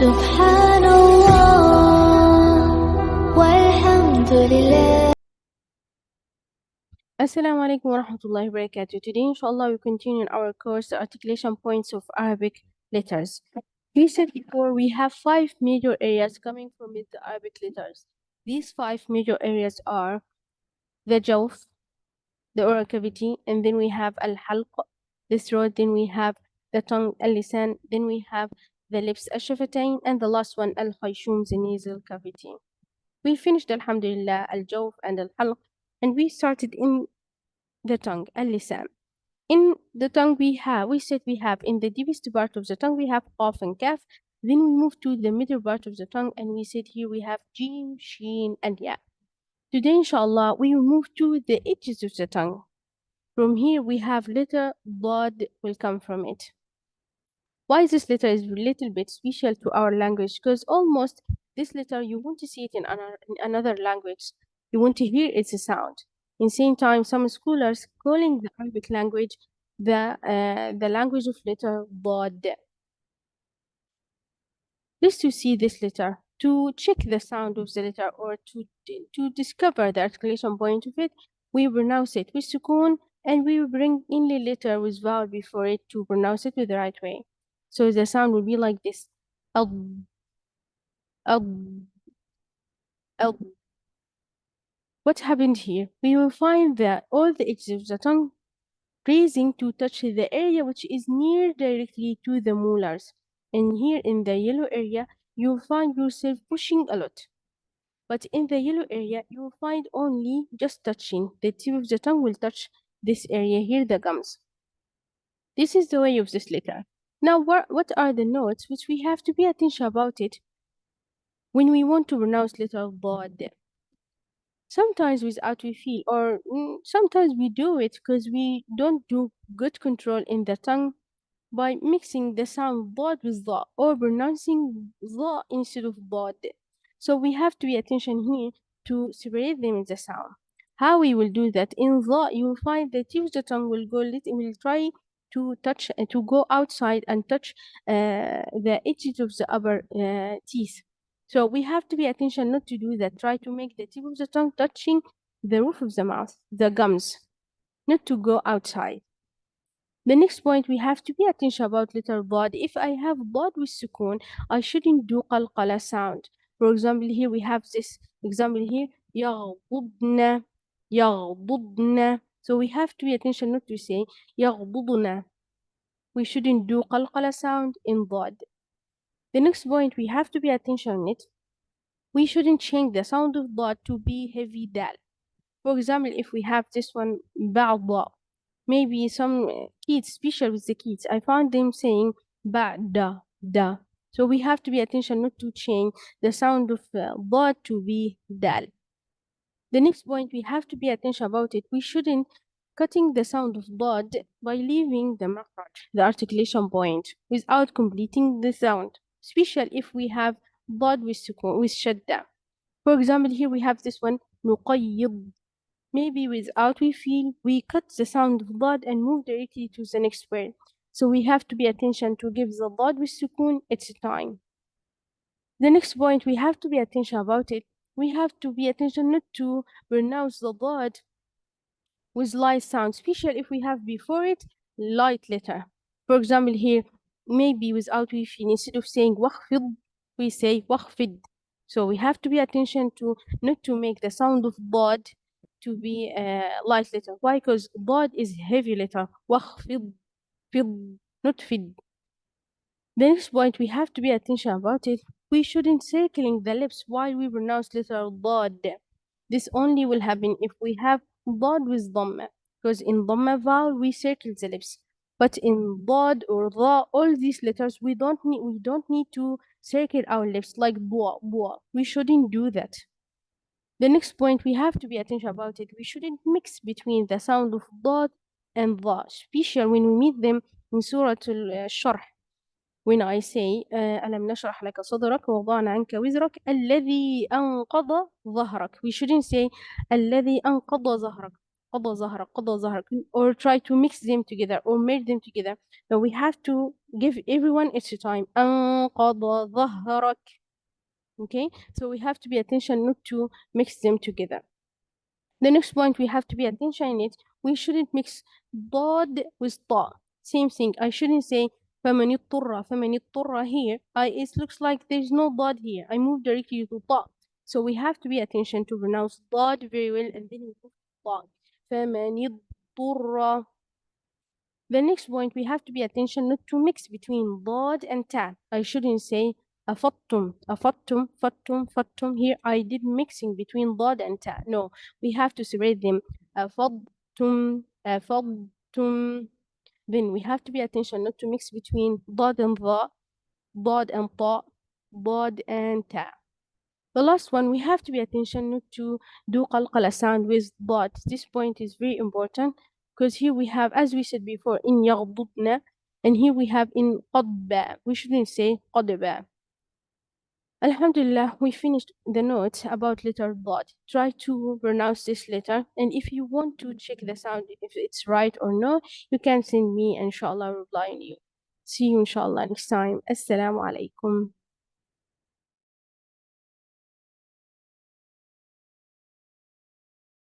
سبحان الله والحمد لله. Assalamu alaikum wa rahmatullahi wa barakatuh. Today, inshallah, we continue our course, the articulation points of Arabic letters. We said before we have 5 major areas coming from the Arabic letters. These 5 major areas are the jawf, the oral cavity, and then we have al-halq, the throat, then we have the tongue, al-lisan, then we have the lips, al-shafatain, and the last one, al-khayshum, the nasal cavity. We finished, alhamdulillah, al-jawf and al-halq, and we started in the tongue, al-lisan. In the tongue we said we have in the deepest part of the tongue we have qaf and kaf. Then we move to the middle part of the tongue and we said here we have jim, sheen and ya. Today inshallah we will move to the edges of the tongue. From here we have letter daad will come from it. Why this letter is a little bit special to our language? Because almost this letter you won't see it in another language. You won't hear its sound. In same time, some scholars calling the Arabic language the language of letter daad. Just to see this letter, to check the sound of the letter, or to discover the articulation point of it, we pronounce it with sukun, and we will bring only letter with vowel before it to pronounce it with the right way. So the sound will be like this. Ad, ad, ad. What happened here? We will find that all the edges of the tongue raising to touch the area which is near directly to the molars. And here in the yellow area, you'll find yourself pushing a lot. But in the yellow area, you will find only just touching. The tip of the tongue will touch this area here, the gums. This is the way of this letter. Now, what are the notes which we have to pay attention about it when we want to pronounce letter daad? Sometimes without we feel, or sometimes we do it because we don't do good control in the tongue by mixing the sound daad with da or pronouncing da instead of daad. So we have to pay attention here to separate them in the sound. How we will do that? In da, you will find the tip of the tongue will will try to touch and to go outside and touch the edges of the upper teeth. So we have to pay attention not to do that. Try to make the tip of the tongue touching the roof of the mouth, the gums, not to go outside. The next point we have to pay attention about letter daad. If I have daad with sukun, I shouldn't do qalqala sound. For example, here we have this example here, يغضضن, يغضضن. So we have to pay attention not to say يغضضن. We shouldn't do qalqala sound in daad. The next point we have to pay attention on it. We shouldn't change the sound of daad to be heavy dal. For example, if we have this one ba'da, maybe some kids, especially with the kids, I found them saying ba'da, da. So we have to pay attention not to change the sound of daad to be dal. The next point we have to pay attention about it. We shouldn't cutting the sound of daad by leaving the makhraj, the articulation point, without completing the sound, especially if we have daad with sukun, with shadda. For example, here we have this one nuqayyid. Maybe without we feel, we cut the sound of daad and move directly to the next word. So we have to pay attention to give the daad with sukun its time. The next point we have to pay attention about it. We have to pay attention not to pronounce the daad with light sound, especially if we have before it light letter. For example, here maybe without we feel, instead of saying wakhfid, we say wakhfid. So we have to pay attention to not to make the sound of daad to be light letter. Why? Because daad is heavy letter. Wakhfid, fid, not fid. The next point we have to pay attention about it. We shouldn't circling the lips while we pronounce letter daad. This only will happen if we have daad with dhamma, because in dhamma vowel we circle the lips. But in daad or dha, all these letters we don't need to circle our lips like bua, bua. We shouldn't do that. The next point we have to pay attention about it. We shouldn't mix between the sound of daad and dha, especially when we meet them in Surah al-Sharh. When I say ألم نشرح لك صدرك ووضعنا عنك وزرك الذي أنقض ظهرك. We shouldn't say الذي أنقض ظهرك. قضى ظهرك قضى ظهرك, or try to mix them together or merge them together. So we have to give everyone its time. قضى ظهرك. Okay, so we have to be attention not to mix them together. The next point we have to be attention in it, we shouldn't mix ضاد with طاء. Same thing. I shouldn't say فمن اضطر here. It looks like there's no ضاد here. I move directly to طاء. So we have to be attention to pronounce ضاد very well and then we move to طاء. فمن اضطر. The next point we have to be attention not to mix between ضاد and ta. I shouldn't say أفضتم. Here I did mixing between ضاد and ta. No, we have to separate them. أفضتم. Then we have to be attention not to mix between ضاد and ضاء, ضاد and طاء, ضاد and ta. The last one, we have to be attention not to do qalqala sound with ضاد. This point is very important because here we have, as we said before, in يغضبنا, and here we have in قضبا. We shouldn't say قضبا. Alhamdulillah, we finished the notes about letter ضاد. Try to pronounce this letter, and if you want to check the sound if it's right or no, you can send me, and inshallah, I'll reply on you. See you inshallah next time. Assalamu alaikum.